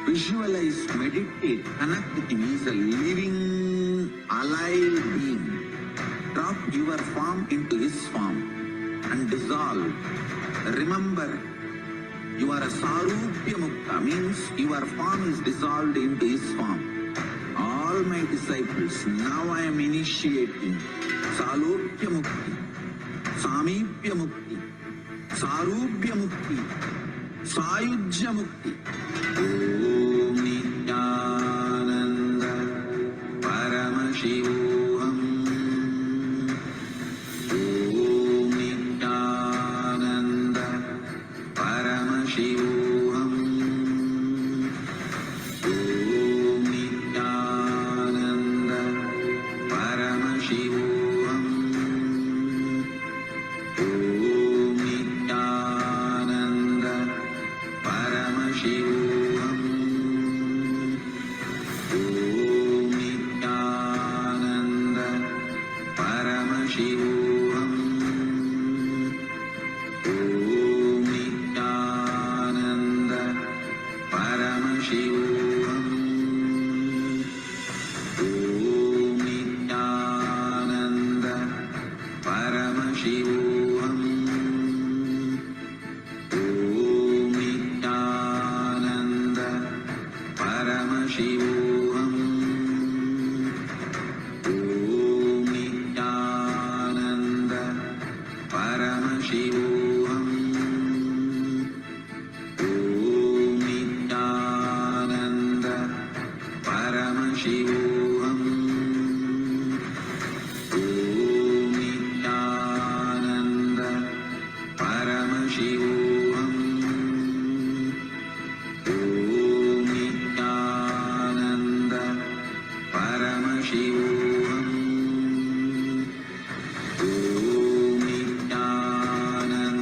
Visualize, meditate, connect with him. He is a living, alive being. Drop your form into his form and dissolve. Remember, you are a Sarupya Mukta, means your form is dissolved into his form. All my disciples, now I am initiating Salopya Mukti, Samipya Mukti, Sarupya Mukti, Sayujya Mukti. Om Nityananda Paramashivoham. Om Nityananda Paramashivoham. Om Nityananda Paramashivoham. Om Nityananda Paramashivoham. Om Nityananda Paramashivoham. Om Nityananda Paramashivoham. Om Nityananda Paramashivoham. Om Nityananda Paramashivoham. Om Nityananda Paramashivoham. Om Nityananda Paramashivoham. Om Nityananda Paramashivoham. Om Nityananda Paramashivoham. Om Nityananda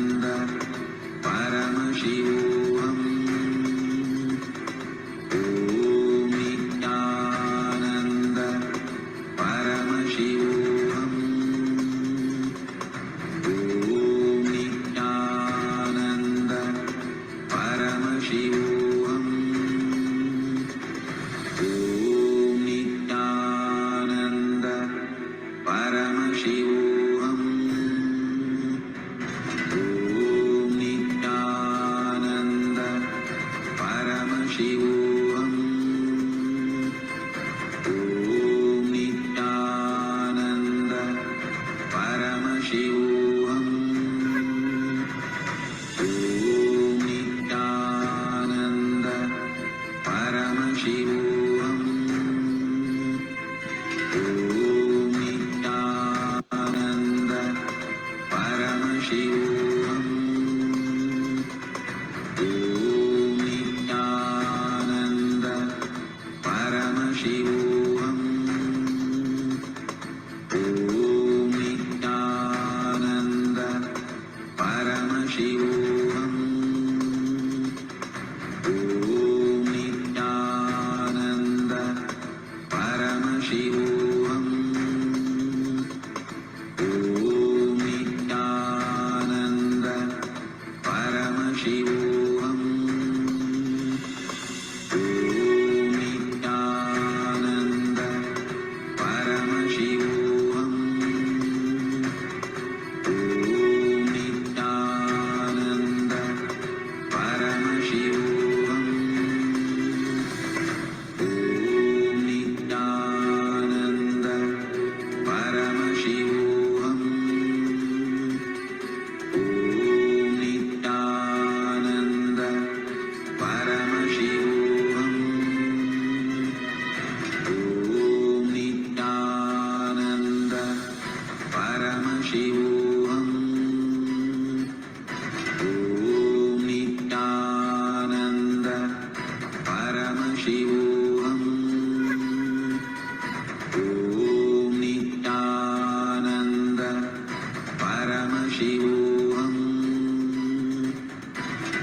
Paramashivoham.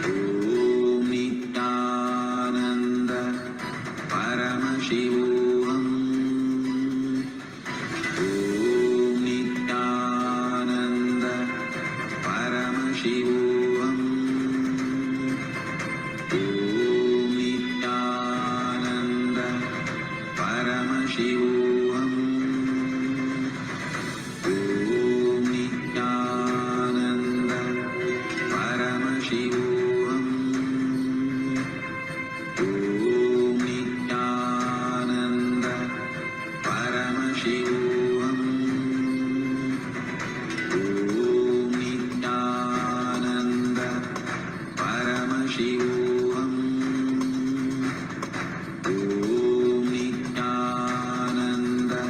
Om Nityananda Paramashivoham. Om Nityananda Paramashivoham. Om Nityananda Paramashivoham. Om Nityananda Paramashivoham. Om Nityananda Paramashivoham. Om Nityananda Paramashivoham. Om Nityananda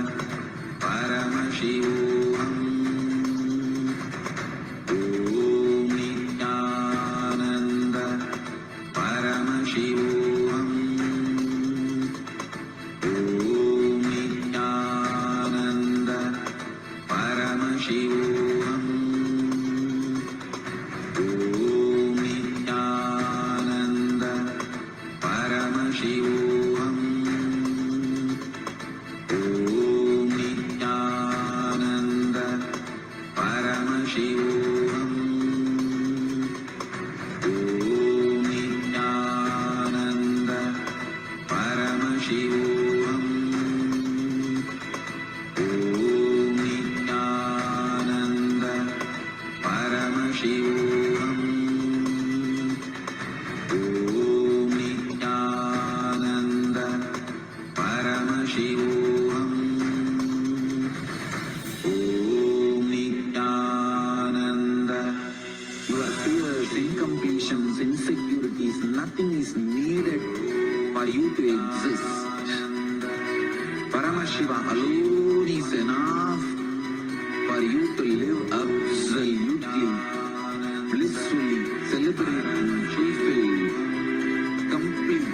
Paramashivoham. Om Nityananda Paramashivoham. Om Nityananda Paramashivoham. Om Nityananda Paramashivoham. Om Nityananda Paramashivoham. Om Nityananda Paramashivoham. Om Nityananda Paramashivoham. Om Nityananda Paramashivoham. Om Nityananda. Your fears, incompletions, insecurities, nothing is needed for you to exist. Paramashiva alone is enough for you to live absolutely, blissfully, celebrating, fulfilled, complete,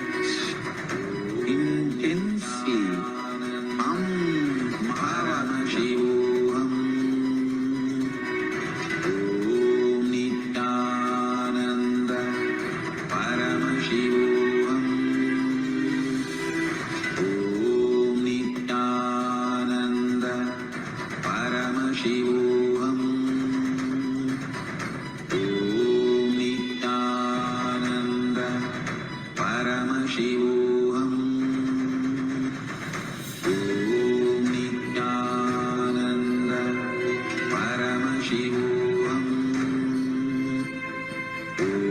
intensely. Paramashivoham. Om Nityananda Paramashivoham. Om Nityananda Paramashivoham. Om Nityananda Paramashivoham. Om Nityananda Paramashivoham. Om Nityananda Paramashivoham.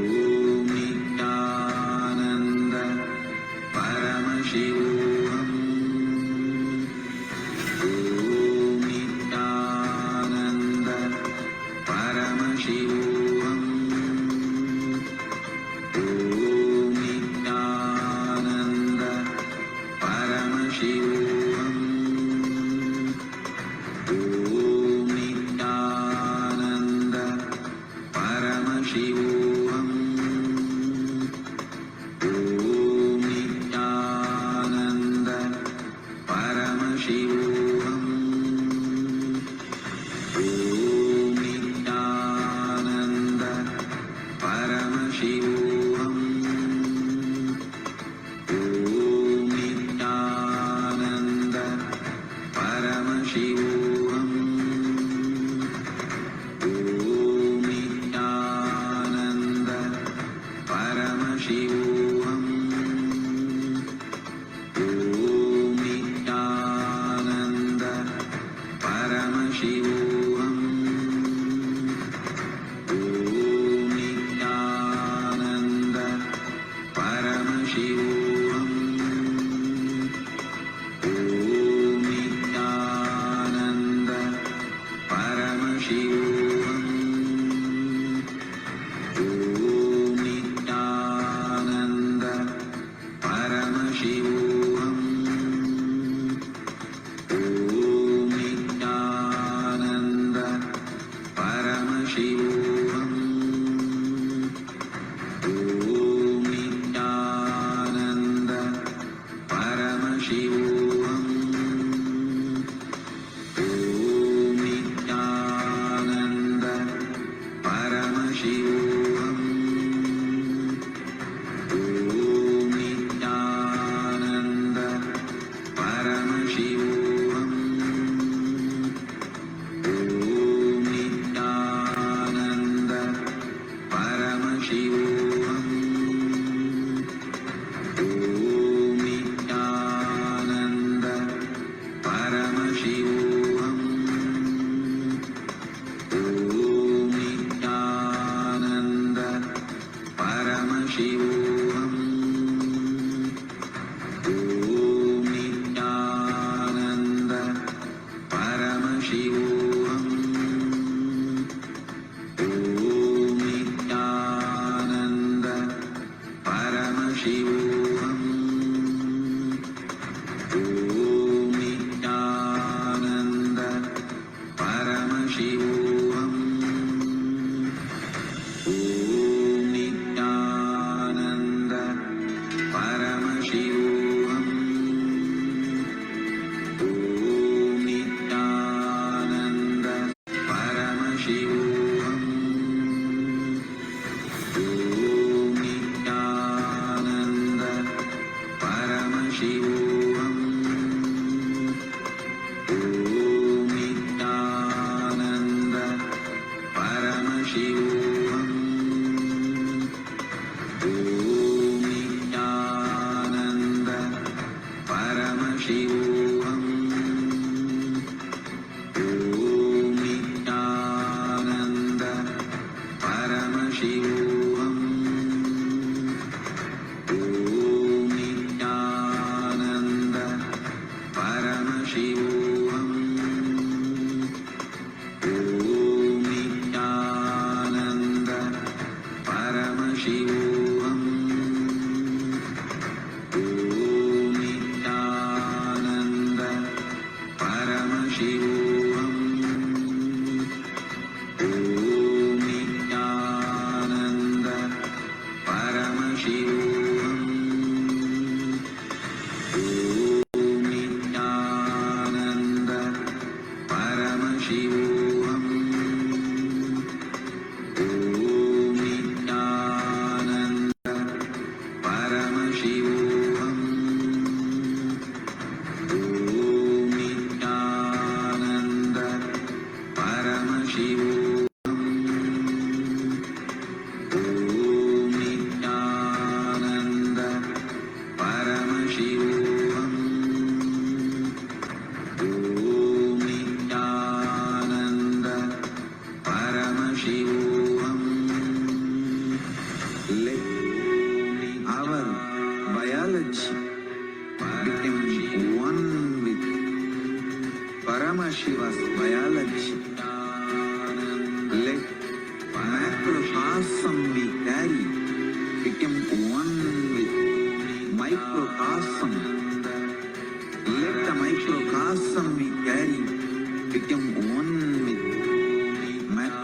Om Nityananda Paramashivoham. Om Nityananda Paramashivoham. Om Nityananda Paramashivoham. Om Nityananda Paramashivoham. Om Nityananda Paramashivoham. Om Nityananda Paramashivoham. Om Nityananda Paramashivoham. Om Nityananda Paramashivoham. Om Nityananda Paramashivoham. Om Nityananda Paramashivoham. Om Nityananda Paramashivoham. Om Nityananda Paramashivoham. Om Nityananda Paramashivoham. Om Nityananda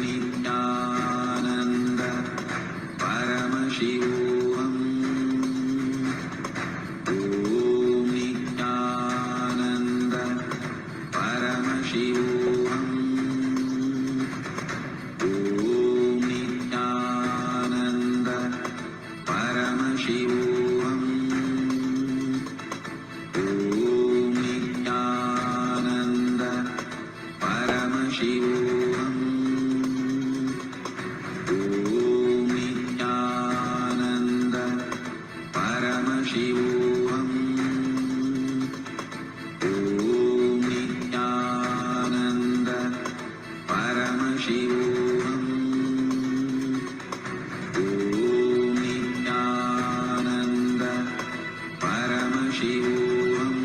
Nityananda Paramashivoham. Om Nityananda Paramashivoham. Om Nityananda Paramashivoham. Om Nityananda Paramashivoham. Om Nityananda Paramashivoham. Om Nityananda Paramashivoham. Om Nityananda Paramashivoham.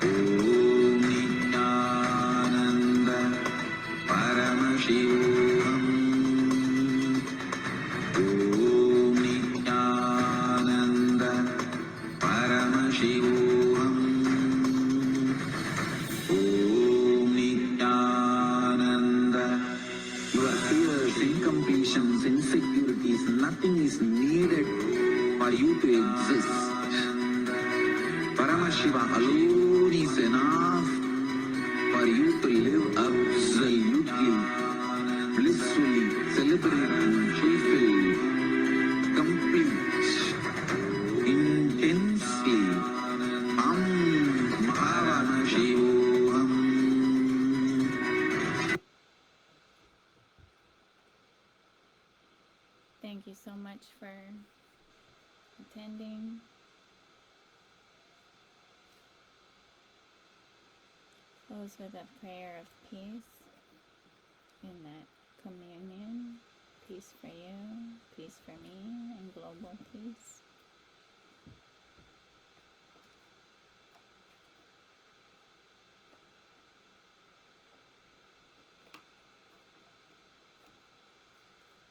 Om Nityananda Paramashivoham. Om Nityananda Paramashivoham. Om Nityananda. Your fears, incompletions, insecurities, nothing is needed for you to exist. Paramashiva alone is enough for you to live absolutely, blissfully, celebrating, fulfilled, complete, intensely. Paramashivoham. Thank you so much for attending. Close with a prayer of peace in that communion. Peace for you, peace for me, and global peace.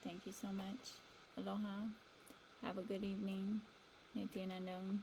Thank you so much. Aloha. Have a good evening. Nityanandam.